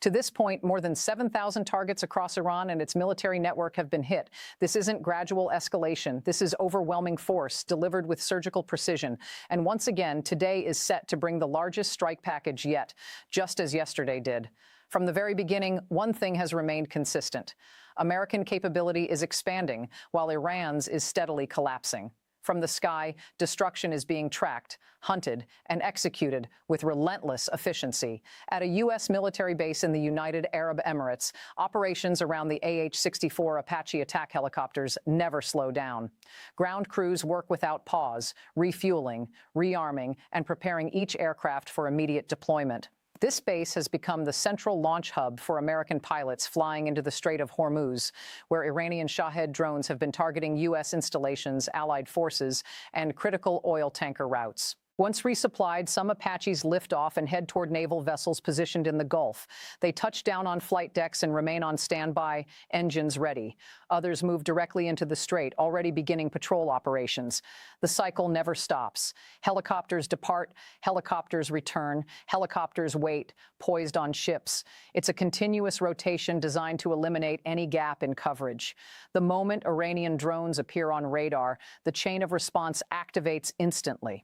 To this point, more than 7,000 targets across Iran and its military network have been hit. This isn't gradual escalation. This is overwhelming force delivered with surgical precision. And once again, today is set to bring the largest strike package yet, just as yesterday did. From the very beginning, one thing has remained consistent. American capability is expanding, while Iran's is steadily collapsing. From the sky, destruction is being tracked, hunted, and executed with relentless efficiency. At a U.S. military base in the United Arab Emirates, operations around the AH-64 Apache attack helicopters never slow down. Ground crews work without pause, refueling, rearming, and preparing each aircraft for immediate deployment. This base has become the central launch hub for American pilots flying into the Strait of Hormuz, where Iranian Shahed drones have been targeting U.S. installations, allied forces, and critical oil tanker routes. Once resupplied, some Apaches lift off and head toward naval vessels positioned in the Gulf. They touch down on flight decks and remain on standby, engines ready. Others move directly into the strait, already beginning patrol operations. The cycle never stops. Helicopters depart, helicopters return, helicopters wait, poised on ships. It's a continuous rotation designed to eliminate any gap in coverage. The moment Iranian drones appear on radar, the chain of response activates instantly.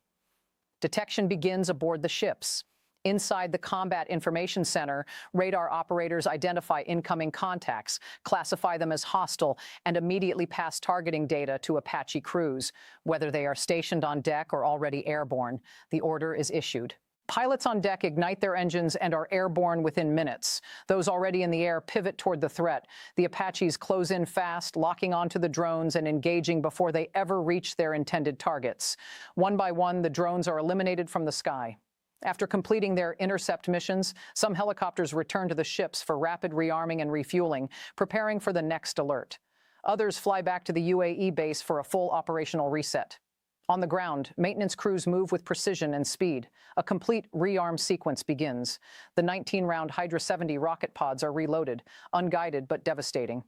Detection begins aboard the ships. Inside the Combat Information Center, radar operators identify incoming contacts, classify them as hostile, and immediately pass targeting data to Apache crews. Whether they are stationed on deck or already airborne, the order is issued. Pilots on deck ignite their engines and are airborne within minutes. Those already in the air pivot toward the threat. The Apaches close in fast, locking onto the drones and engaging before they ever reach their intended targets. One by one, the drones are eliminated from the sky. After completing their intercept missions, some helicopters return to the ships for rapid rearming and refueling, preparing for the next alert. Others fly back to the UAE base for a full operational reset. On the ground, maintenance crews move with precision and speed. A complete rearm sequence begins. The 19-round Hydra 70 rocket pods are reloaded, unguided but devastating.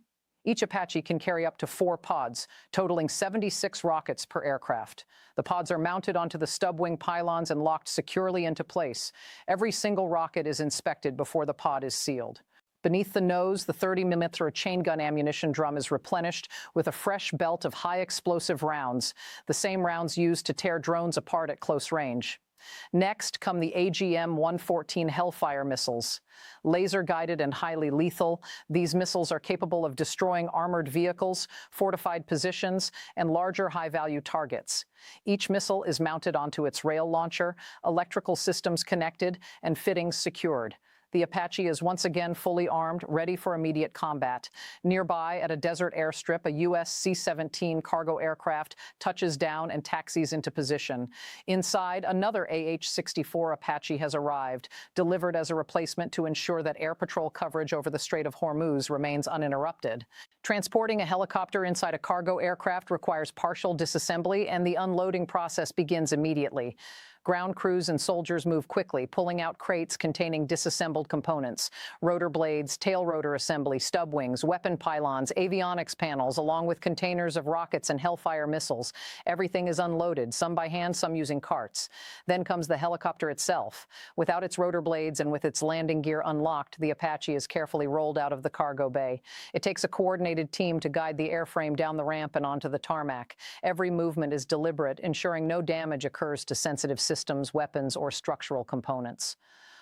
Each Apache can carry up to 4 pods, totaling 76 rockets per aircraft. The pods are mounted onto the stub-wing pylons and locked securely into place. Every single rocket is inspected before the pod is sealed. Beneath the nose, the 30mm chain gun ammunition drum is replenished with a fresh belt of high-explosive rounds, the same rounds used to tear drones apart at close range. Next come the AGM-114 Hellfire missiles. Laser-guided and highly lethal, these missiles are capable of destroying armored vehicles, fortified positions, and larger high-value targets. Each missile is mounted onto its rail launcher, electrical systems connected, and fittings secured. The Apache is once again fully armed, ready for immediate combat. Nearby, at a desert airstrip, a U.S. C-17 cargo aircraft touches down and taxis into position. Inside, another AH-64 Apache has arrived, delivered as a replacement to ensure that air patrol coverage over the Strait of Hormuz remains uninterrupted. Transporting a helicopter inside a cargo aircraft requires partial disassembly, and the unloading process begins immediately. Ground crews and soldiers move quickly, pulling out crates containing disassembled components. Rotor blades, tail rotor assembly, stub wings, weapon pylons, avionics panels, along with containers of rockets and Hellfire missiles. Everything is unloaded, some by hand, some using carts. Then comes the helicopter itself. Without its rotor blades and with its landing gear unlocked, the Apache is carefully rolled out of the cargo bay. It takes a coordinated team to guide the airframe down the ramp and onto the tarmac. Every movement is deliberate, ensuring no damage occurs to sensitive systems, weapons, or structural components.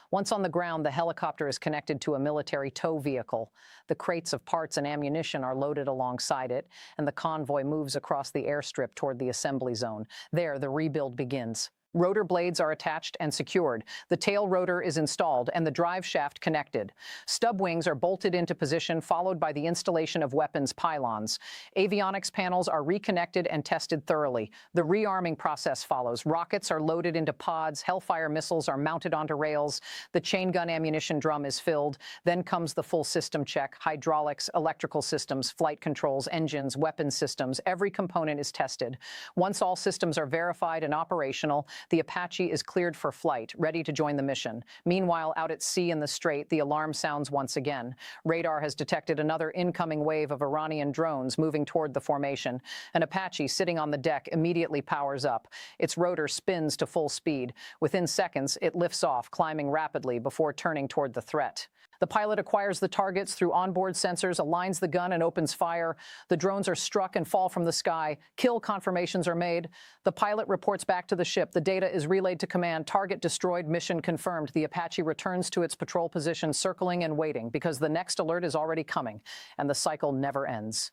Once on the ground, the helicopter is connected to a military tow vehicle. The crates of parts and ammunition are loaded alongside it, and the convoy moves across the airstrip toward the assembly zone. There, the rebuild begins. Rotor blades are attached and secured. The tail rotor is installed and the drive shaft connected. Stub wings are bolted into position, followed by the installation of weapons pylons. Avionics panels are reconnected and tested thoroughly. The rearming process follows. Rockets are loaded into pods. Hellfire missiles are mounted onto rails. The chain gun ammunition drum is filled. Then comes the full system check. Hydraulics, electrical systems, flight controls, engines, weapon systems. Every component is tested. Once all systems are verified and operational, the Apache is cleared for flight, ready to join the mission. Meanwhile, out at sea in the strait, the alarm sounds once again. Radar has detected another incoming wave of Iranian drones moving toward the formation. An Apache sitting on the deck immediately powers up. Its rotor spins to full speed. Within seconds, it lifts off, climbing rapidly before turning toward the threat. The pilot acquires the targets through onboard sensors, aligns the gun, and opens fire. The drones are struck and fall from the sky. Kill confirmations are made. The pilot reports back to the ship. The data is relayed to command. Target destroyed. Mission confirmed. The Apache returns to its patrol position, circling and waiting, because the next alert is already coming, and the cycle never ends.